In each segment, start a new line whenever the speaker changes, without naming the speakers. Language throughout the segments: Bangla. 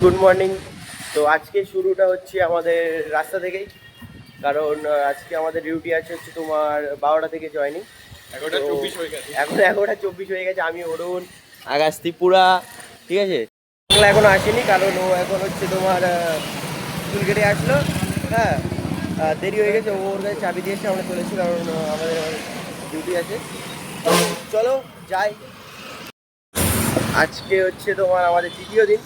Good morning. তো আজকে শুরুটা হচ্ছে আমাদের রাস্তা থেকেই, কারণ আজকে আমাদের ডিউটি আছে হচ্ছে তোমার 12টা থেকে জয়নিং।
11:24 হয়ে গেছে।
এখন 11টা 24 হয়ে গেছে। আমি অরুণ, আকাশ ত্রিপুরা, ঠিক আছে। বাংলা এখনো আসেনি, কারণ ও এখন হচ্ছে তোমার স্কুল গেটে আসলো। হ্যাঁ, দেরি হয়ে গেছে। ওর কাছে চাবি দিয়ে এসে আমরা চলেছি, কারণ আমাদের ডিউটি আছে। চলো যাই। আজকে হচ্ছে তোমার আমাদের তৃতীয় দিন।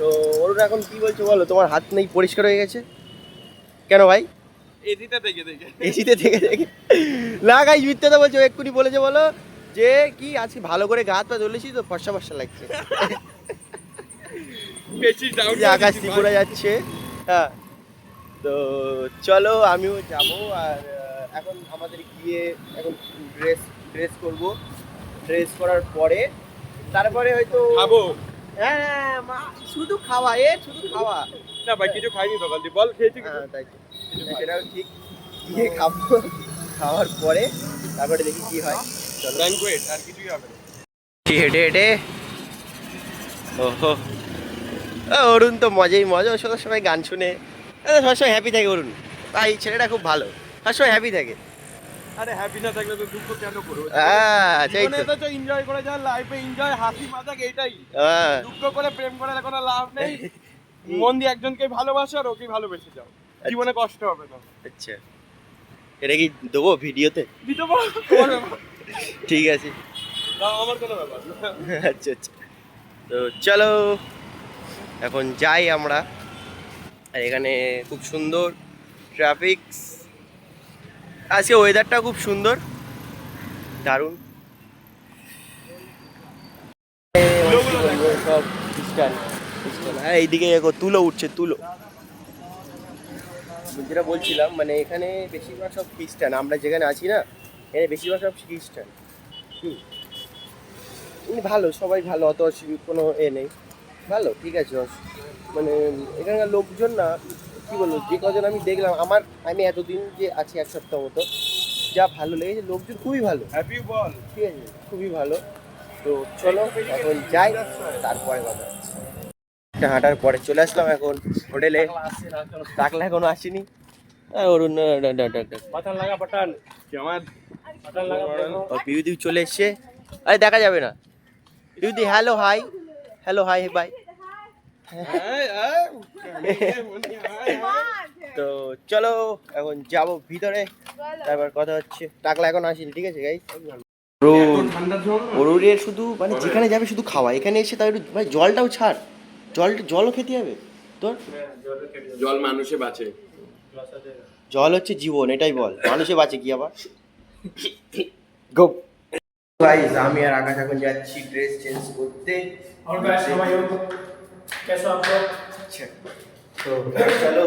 তো অরুণ এখন কি বলছো বলো? তোমার হাত নেই পরিষ্কার হয়ে গেছে কেন ভাই?
এদিকটা দেখে দেখে
এসিতে থেকে থেকে না গাইস, মিথ্যে তো বলছো। এক্ষুনি বলেছে বলো যে কি আজকে ভালো করে গা হাত পা ধরলেছি তো ফর্সা ফর্সা লাগছে।
বেশি ডাউন
যে আকাশ ত্রিপুরা যাচ্ছে। হ্যাঁ, তো চলো আমিও যাব। আর এখন আমাদের গিয়ে এখন ড্রেস ড্রেস করবো। ড্রেস করার পরে তারপরে হয়তো
খাবো।
হ্যাঁ শুধু খাওয়া, শুধু খাওয়া।
না ভাই, কিছু খাইনি সকাল থেকে। বল খেয়েছি কিছু?
হ্যাঁ তাই তো, সেটাও ঠিক। গিয়ে খাবো, খাওয়ার পরে তারপরে দেখি কি হয়। চলো
ব্যাঙ্কুয়েট, আর কিছুই হবে না।
হেঁটে হেঁটে ওহো, অরুণ তো মজাই মজা। ওর সাথে সবাই গান শুনে সবসময় হ্যাপি থাকে অরুণ। তাই ছেলেটা খুব ভালো, সবসময় হ্যাপি থাকে।
আরে হ্যাপি না থাকলে তো দুঃখ কেন করবো?
হ্যাঁ সেই তো।
জীবনে তো এনজয় করে যা, লাইফে এনজয়, হাসি মাজাক, এটাই।
হ্যাঁ
দুঃখ করে প্রেম করে কোনো লাভ নেই। মন দিয়ে একজনকে ভালোবাসো আর ওকে ভালোবেসে যাও, জীবনে কষ্ট হবে না।
আচ্ছা, এটা কি দেবো ভিডিওতে?
দিতে পারো, তোমার ব্যাপার।
ঠিক আছে।
তাও আমার কোনো ব্যাপার না।
আচ্ছা আচ্ছা, তো চলো এখন যাই আমরা। আর এখানে খুব সুন্দর ট্রাফিক। আজকে ওয়েদারটা খুব সুন্দর, দারুণ। সব খ্রিস্টান খ্রিস্টান। হ্যাঁ এইদিকে দেখো তুলো উঠছে, তুলো। যেটা বলছিলাম, মানে এখানে বেশিরভাগ সব খ্রিস্টান। আমরা যেখানে আছি না, এখানে বেশিরভাগ সব খ্রিস্টান। হুম, ভালো, সবাই ভালো, অত কোনো নেই। ভালো, ঠিক আছে। মানে এখানকার লোকজন না, কি বলবো, যে কজন আমি দেখলাম, আমি এতদিন যে আছি 1 সপ্তাহ মতো, যা ভালো লেগেছে, লোকজন খুবই ভালো।
হ্যাপি বল।
ঠিক আছে, খুবই ভালো। তো চলো এখন যাই, তারপরে কথা হচ্ছে। একটা হাঁটার পরে চলে আসলাম এখন হোটেলে। টাকলা এখনো আসেনি। অরুণ
পাঠান লাগা, পাঠান আমার পাঠান লাগা।
পিউদি চলে এসছে। আরে দেখা যাবে না। পিউদি hello hi, hello hi bye. তো চলো এখন যাবো ভিতরে, তারপর কথা হচ্ছে। টাকলা এখন আসেনি, ঠিক আছে গাইস। অরুণের শুধু মানে যেখানে যাবে শুধু খাওয়া। এখানে এসে তার একটু ভাই জলটাও ছাড়, জলও খেতে হবে তোর।
জল মানুষে বাঁচে।
জল হচ্ছে জীবন, এটাই বল। মানুষে বাঁচে কি আবার? গো গাইস, আমি আর আকাশ এখন যাচ্ছি ড্রেস চেঞ্জ করতে।
और गाइस हाउ आर यू कैसे हो आप लोग
আচ্ছা, তো চলো।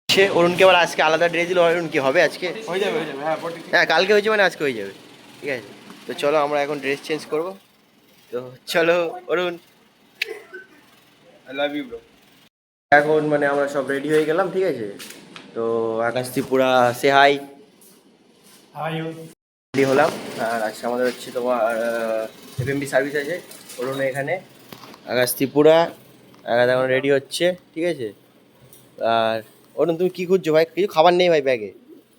সে অরুণকে আবার আজকে আলাদা ড্রেস দিল। অরুণ কি হবে আজকে?
হয়ে যাবে, হয়ে যাবে। হ্যাঁ পটি।
হ্যাঁ, কালকে হয়েছে মানে আজকে হয়ে যাবে, ঠিক আছে। তো চলো আমরা এখন ড্রেস চেঞ্জ করব। তো চলো Arun.
I love you bro.
এখন মানে আমরা সব রেডি হয়ে গেলাম, ঠিক আছে। তো আকাশ ত্রিপুরা সে hi.
How are you
ready হলাম। আর আজকে আমাদের হচ্ছে তোমার এফএমবি সার্ভিস আছে। অরুণ এখানে, আকাশ ত্রিপুরা, আকাশ এখন রেডি হচ্ছে, ঠিক আছে। আর অরুণ তুমি কি খুঁজছো ভাই? কিছু খাবার নেই ভাই ব্যাগে?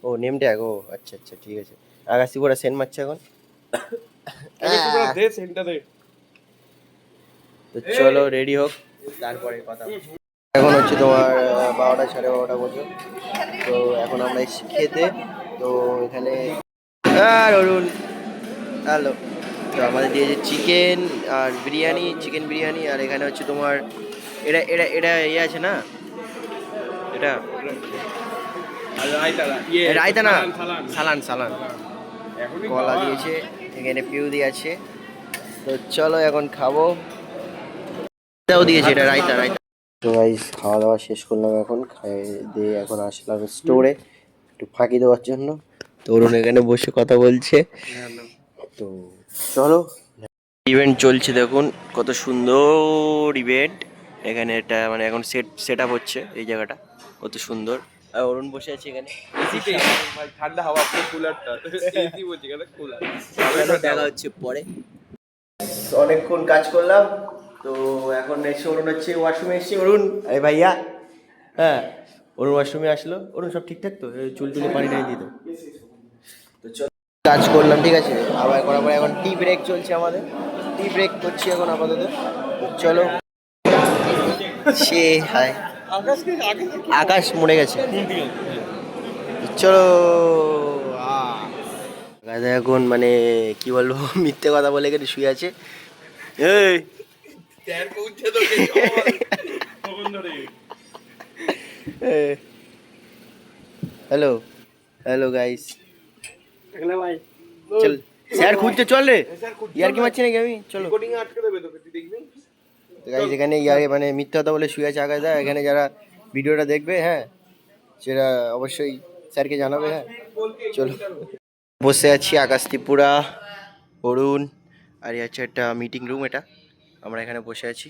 ও নেম ট্যাগ, ও আচ্ছা আচ্ছা, ঠিক আছে। আকাশ ত্রিপুরা সেন্ট মারছে এখন।
আরে তোমরা দে সেন্টারে।
তো চলো রেডি হোক, তারপরে কথা হবে। এখন হচ্ছে তোমার 12টা 12:30 বছর। তো এখন আমরা এসেছি খেতে। তো এখানে আর অরুণ হ্যালো। তো আমাদের দিয়েছে চিকেন আর বিরিয়ানি, চিকেন বিরিয়ানি। আর এখানে হচ্ছে তোমার এটা এটা এটা ইয়ে আছে না, এটা
আর রায়তা,
রায়তা না,
সালান।
সালান সালান।
এখনই
কলা
খাওয়া।
দিয়েছে, এখানে পিউদি আছে। তো চলো এখন খাবো। এটাও দিয়েছে, এটা রায়তা রায়তা। তো গাইস খাওয়া দাওয়া শেষ করলাম, এখন খাই দিয়ে এখন আসলাম স্টোরে একটু ফাঁকি দেওয়ার জন্য। তো অরুণ এখানে বসে কথা বলছে। তো চলো, ইভেন্ট চলছে দেখুন, কত সুন্দর ইভেন্ট। এখানে এটা মানে এখন সেট আপ হচ্ছে এই জায়গাটা, কত সুন্দর। আর অরুণ বসে আছে এখানে।
এসিতে ভাই, ঠান্ডা হাওয়া, পুরো কুলারটা। এসি বলছি কেন, কুলার।
চলো দেখা হচ্ছে পরে। অনেকক্ষণ কাজ করলাম, তো এখন এসে অরুণ হচ্ছে ওয়াশরুমে এসছে অরুণ আরে ভাইয়া হ্যাঁ অরুণ ওয়াশরুমে আসলো অরুণ সব ঠিকঠাক তো চুল টুলে পানি টানি দিত তো চল কাজ করলাম ঠিক আছে আবার করার পরে এখন টি ব্রেক চলছে আমাদের টি ব্রেক করছি এখন আপাতত তো চলো সে হায় আকাশ মরে গেছে চলো গাদা এখন মানে কি বলবো মিথ্যে কথা বলে এখানে শুয়ে আছে এই হ্যালো হ্যালো গাইস
ভাই
চল স্যার খুঁজতে চল রে ইয়ার কি মারছি নাকি আমি চলো
রেকর্ডিং আটকে দেবে তোকে তুই দেখবি
তো গাইস এখানে ইয়ার মানে মিথ্যা কথা বলে শুয়ে আছে আকাশ দা এখানে যারা ভিডিওটা দেখবে হ্যাঁ সেটা অবশ্যই স্যারকে জানাবে হ্যাঁ চলো বসে আছি আকাশ ত্রিপুরা অরুণ আর এই হচ্ছে একটা মিটিং রুম এটা আমরা এখানে বসে আছি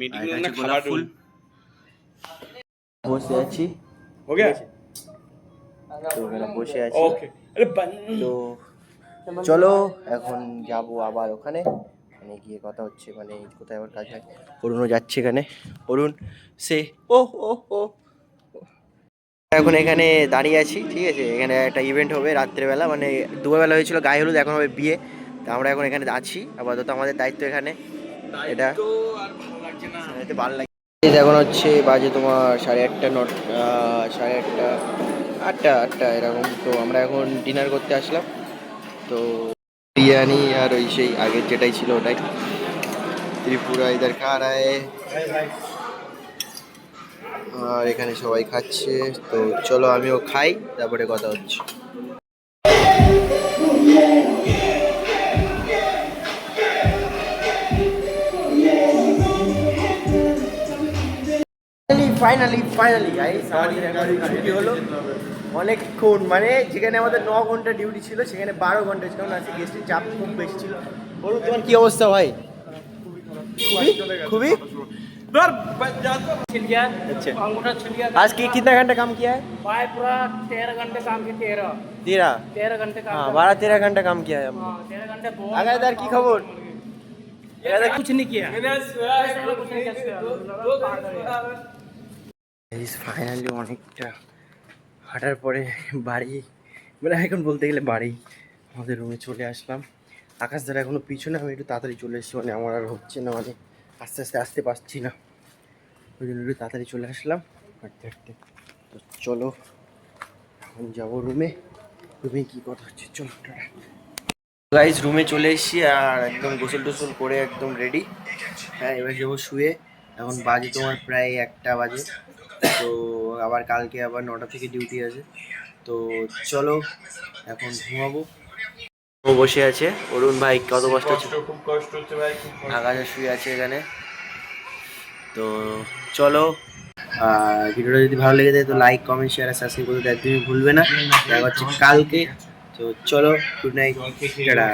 মিটিং
আর এটা
রুম না
হচ্ছে
খাবার
গোলাপ ফুল
রুম
বসে আছি
हो गया
তো এখানে বসে আছি
ओके अरे बंद
তো চলো এখন যাব আবার ওখানে ওখানে গিয়ে কথা হচ্ছে মানে কোথায় আবার কাজ হয় অরুণও যাচ্ছে এখানে অরুণ সে ও ও ও এখন এখানে দাঁড়িয়ে আছি ঠিক আছে এখানে একটা ইভেন্ট হবে রাত্রেবেলা মানে দুপুরবেলা হয়েছিল গায়ে হলুদ এখন হবে বিয়ে তো আমরা এখন এখানে আছি আপাতত আমাদের দায়িত্ব এখানে এটা
तो আর ভালো লাগছে না
এতে ভালো লাগে এখন হচ্ছে বাজে তোমার 8:30 8:30 এরকম তো আমরা এখন ডিনার করতে আসলাম তো বিরিয়ানি আর ওই সেই আগের যেটাই ছিল ওটাই ত্রিপুরা ইধার খা রায় আর এখানে সবাই খাচ্ছে তো চলো আমিও খাই তারপরে কথা হচ্ছে ফাইনালি গাইস আমাদের এখন ছুটি হলো অনেকক্ষণ মানে যেখানে আমাদের 9 ঘন্টা ডিউটি ছিল সেখানে 12 ঘন্টা ছিল না আজকে গেস্টের চাপ খুব বেশি ছিল বলুন তোমার কি অবস্থা ভাই খুবই
यार जा तो
छिल गया
अच्छा
अंगूठा छिल गया
आज की कितना घंटा काम किया है
भाई पूरा 13 घंटे काम किए
13
घंटे काम
हाँ 12-13 घंटा काम किया है हमने
13 घंटे बहुत
আগাদার কি খবর
कुछ नहीं किया
ফাইনালি অনেকটা হাঁটার পরে বাড়ি মানে এখন বলতে গেলে বাড়ি আমাদের রুমে চলে আসলাম আকাশ দ্বারা এখনো পিছনে আমি একটু তাড়াতাড়ি চলে এসেছি মানে আমার আর হচ্ছে না মানে আস্তে আস্তে আসতে পারছি না ওই জন্য একটু তাড়াতাড়ি চলে আসলাম হাঁটতে হাঁটতে তো চলো এখন যাবো রুমে রুমে কী কথা হচ্ছে চলো গাইজ রুমে চলে এসেছি আর একদম গোসল টোসল করে একদম রেডি হ্যাঁ এবার যাবো শুয়ে এখন বাজে তোমার প্রায় 1টা বাজে তো আবার কালকে আবার 9টা থেকে ডিউটি আছে তো চলো এখন ঘুমাবো ও বসে আছে অরুণ ভাই কত কষ্ট হচ্ছে
খুব কষ্ট হচ্ছে ভাই খুব
আকাশে শুয়ে আছে এখানে তো চলো ভিডিওটা যদি ভালো লেগে যায় তো লাইক কমেন্ট শেয়ার আর সাবস্ক্রাইব করতে একদমই ভুলবে না দেখা হচ্ছে কালকে তো চলো গুড নাইট টাটা